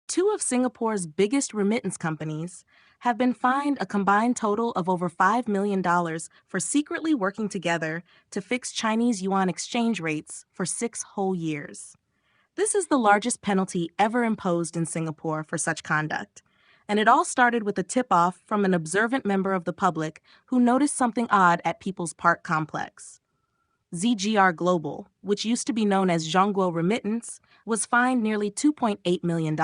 Two of Singapore's biggest remittance companies have been fined a combined total of over $5 million for secretly working together to fix Chinese yuan exchange rates for 6 whole years. This is the largest penalty ever imposed in Singapore for such conduct, and it all started with a tip-off from an observant member of the public who noticed something odd at People's Park complex. ZGR Global, which used to be known as Zhongguo Remittance, was fined nearly $2.8 million,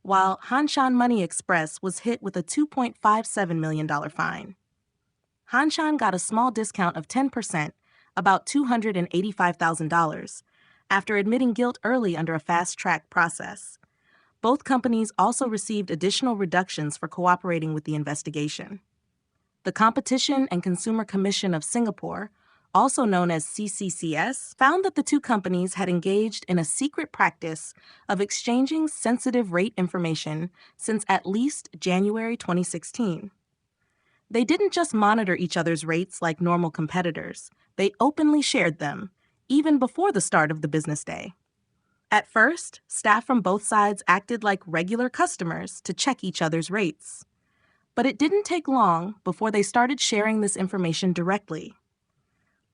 while Hanshan Money Express was hit with a $2.57 million fine. Hanshan got a small discount of 10%, about $285,000, after admitting guilt early under a fast-track process. Both companies also received additional reductions for cooperating with the investigation. The Competition and Consumer Commission of Singapore, also known as CCCS, found that the two companies had engaged in a secret practice of exchanging sensitive rate information since at least January 2016. They didn't just monitor each other's rates like normal competitors, they openly shared them, even before the start of the business day. At first, staff from both sides acted like regular customers to check each other's rates. But it didn't take long before they started sharing this information directly,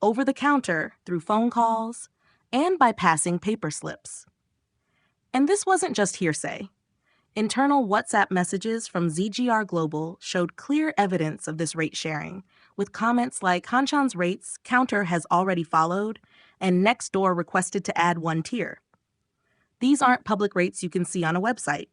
over the counter, through phone calls, and by passing paper slips. And this wasn't just hearsay. Internal WhatsApp messages from ZGR Global showed clear evidence of this rate sharing, with comments like Hanshan's rates counter has already followed, and next door requested to add 1 tier. These aren't public rates you can see on a website.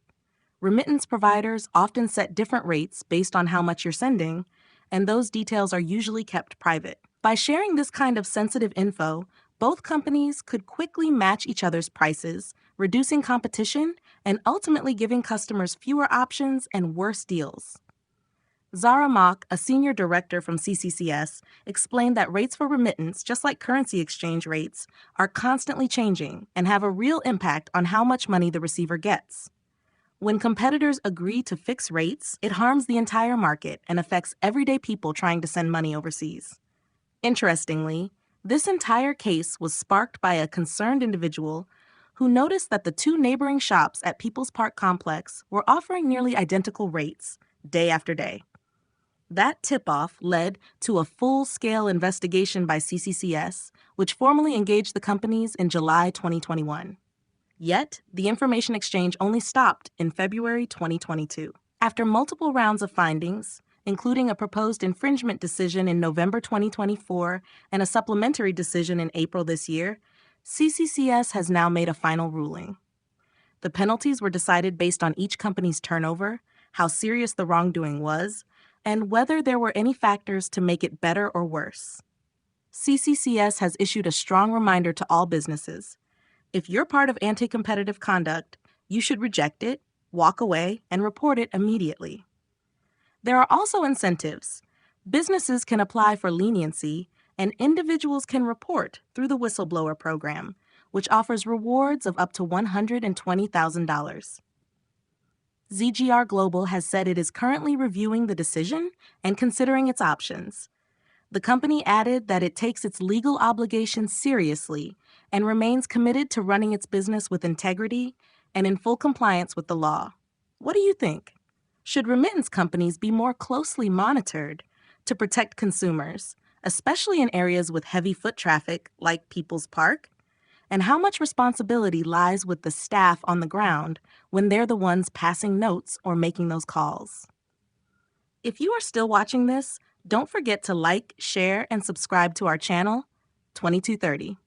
Remittance providers often set different rates based on how much you're sending, and those details are usually kept private. By sharing this kind of sensitive info, both companies could quickly match each other's prices, reducing competition and ultimately giving customers fewer options and worse deals. Zara Mock, a senior director from CCCS, explained that rates for remittance, just like currency exchange rates, are constantly changing and have a real impact on how much money the receiver gets. When competitors agree to fix rates, it harms the entire market and affects everyday people trying to send money overseas. Interestingly, this entire case was sparked by a concerned individual who noticed that the two neighboring shops at People's Park complex were offering nearly identical rates, day after day. That tip-off led to a full-scale investigation by CCCS, which formally engaged the companies in July 2021. Yet, the information exchange only stopped in February 2022. After multiple rounds of findings, including a proposed infringement decision in November 2024 and a supplementary decision in April this year, CCCS has now made a final ruling. The penalties were decided based on each company's turnover, how serious the wrongdoing was, and whether there were any factors to make it better or worse. CCCS has issued a strong reminder to all businesses. If you're part of anti-competitive conduct, you should reject it, walk away, and report it immediately. There are also incentives. Businesses can apply for leniency, and individuals can report through the Whistleblower program, which offers rewards of up to $120,000. ZGR Global has said it is currently reviewing the decision and considering its options. The company added that it takes its legal obligations seriously and remains committed to running its business with integrity and in full compliance with the law. What do you think? Should remittance companies be more closely monitored to protect consumers, especially in areas with heavy foot traffic like People's Park? And how much responsibility lies with the staff on the ground when they're the ones passing notes or making those calls? If you are still watching this, don't forget to like, share, and subscribe to our channel, 2230.